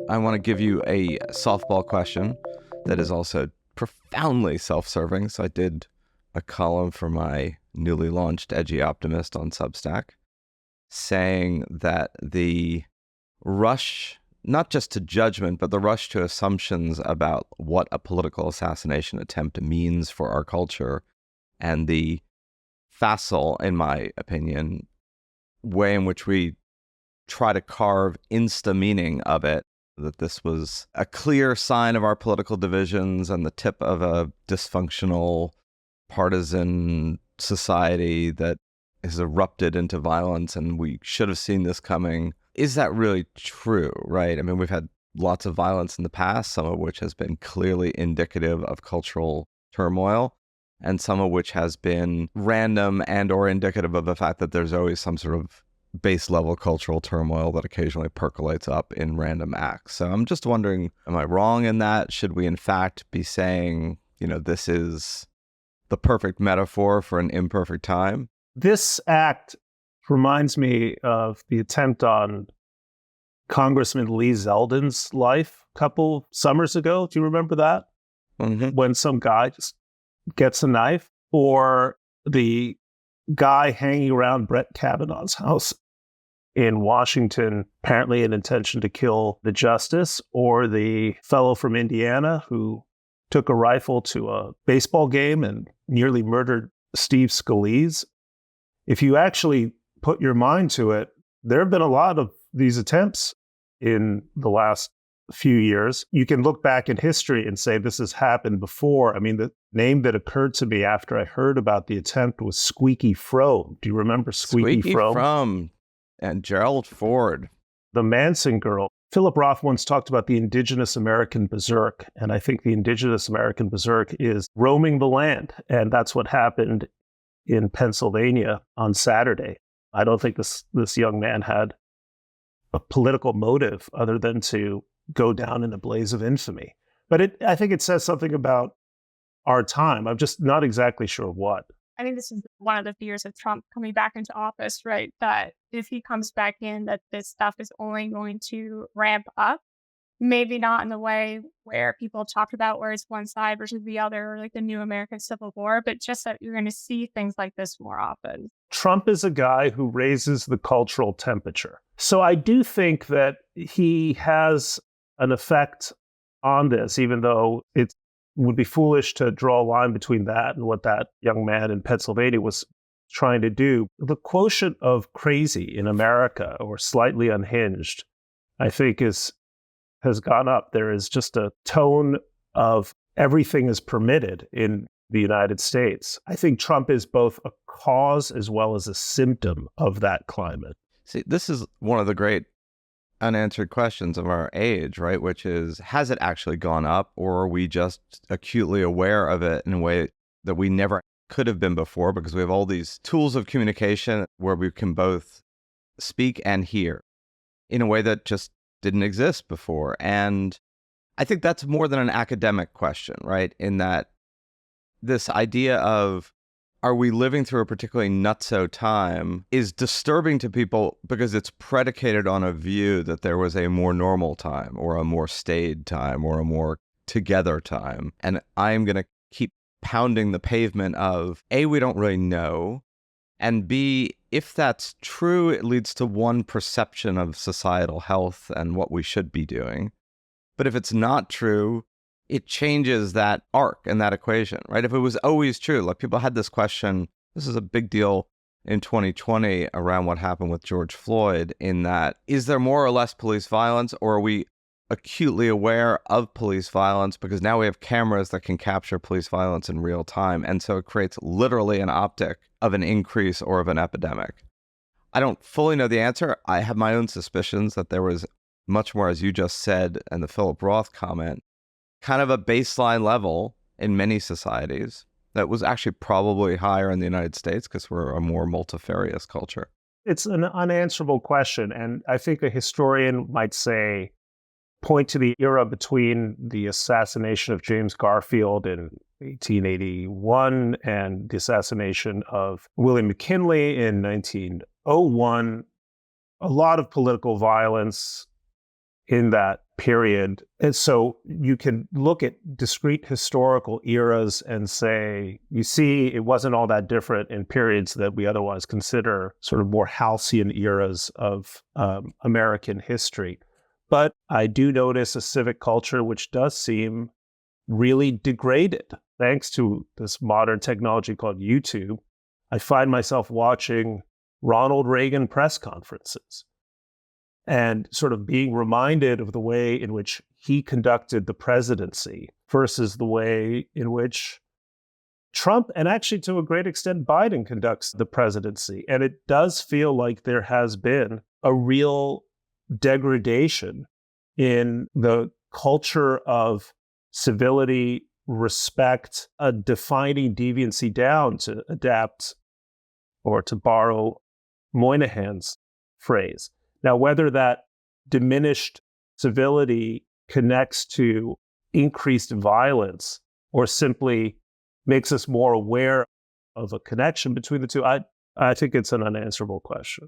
I want to give you a softball question that is also profoundly self-serving. So I did a column for my newly launched Edgy Optimist on Substack saying that the rush, not just to judgment, but the rush to assumptions about what a political assassination attempt means for our culture, and the facile, in my opinion, way in which we try to carve insta-meaning of it, that this was a clear sign of our political divisions and the tip of a dysfunctional partisan society that has erupted into violence, and we should have seen this coming. Is that really true, right? I mean, we've had lots of violence in the past, some of which has been clearly indicative of cultural turmoil, and some of which has been random and or indicative of the fact that there's always some sort of base level cultural turmoil that occasionally percolates up in random acts. So I'm just wondering, am I wrong in that? Should we in fact be saying, this is the perfect metaphor for an imperfect time? This act reminds me of the attempt on Congressman Lee Zeldin's life a couple summers ago. Do you remember that? Mm-hmm. When some guy just gets a knife, or the guy hanging around Brett Kavanaugh's house in Washington, apparently an intention to kill the justice, or the fellow from Indiana who took a rifle to a baseball game and nearly murdered Steve Scalise. If you actually put your mind to it, there have been a lot of these attempts in the last few years. You can look back in history and say this has happened before. I mean, the name that occurred to me after I heard about the attempt was Squeaky Fromme. Do you remember Squeaky Fromme? And Gerald Ford. The Manson girl. Philip Roth once talked about the indigenous American berserk, and I think the indigenous American berserk is roaming the land, and that's what happened in Pennsylvania on Saturday. I don't think this young man had a political motive other than to go down in a blaze of infamy. But I think it says something about our time. I'm just not exactly sure what. I think this is one of the fears of Trump coming back into office, right? That if he comes back in, that this stuff is only going to ramp up. Maybe not in the way where people talked about where it's one side versus the other, like the new American Civil War, but just that you're going to see things like this more often. Trump is a guy who raises the cultural temperature. So I do think that he has an effect on this, even though it would be foolish to draw a line between that and what that young man in Pennsylvania was trying to do. The quotient of crazy in America, or slightly unhinged, I think has gone up. There is just a tone of everything is permitted in the United States. I think Trump is both a cause as well as a symptom of that climate. See, this is one of the great unanswered questions of our age, right? Which is, has it actually gone up, or are we just acutely aware of it in a way that we never could have been before, because we have all these tools of communication where we can both speak and hear in a way that just didn't exist before? And I think that's more than an academic question, right? In that this idea of, are we living through a particularly nutso time, is disturbing to people because it's predicated on a view that there was a more normal time, or a more staid time, or a more together time. And I'm going to keep pounding the pavement of, A, we don't really know, and B, if that's true, it leads to one perception of societal health and what we should be doing. But if it's not true, it changes that arc and that equation, right? If it was always true, like people had this question, this is a big deal in 2020 around what happened with George Floyd, in that, is there more or less police violence, or are we acutely aware of police violence because now we have cameras that can capture police violence in real time? And so it creates literally an optic of an increase or of an epidemic. I don't fully know the answer. I have my own suspicions that there was much more, as you just said, and the Philip Roth comment, kind of a baseline level in many societies that was actually probably higher in the United States because we're a more multifarious culture. It's an unanswerable question. And I think a historian might say, point to the era between the assassination of James Garfield in 1881 and the assassination of William McKinley in 1901. A lot of political violence in that period. And so you can look at discrete historical eras and say, you see, it wasn't all that different in periods that we otherwise consider sort of more halcyon eras of American history. But I do notice a civic culture which does seem really degraded thanks to this modern technology called YouTube. I find myself watching Ronald Reagan press conferences and sort of being reminded of the way in which he conducted the presidency versus the way in which Trump, and actually to a great extent Biden, conducts the presidency. And it does feel like there has been a real degradation in the culture of civility, respect, a defining deviancy down, to adapt or to borrow Moynihan's phrase. Now, whether that diminished civility connects to increased violence or simply makes us more aware of a connection between the two, I think it's an unanswerable question.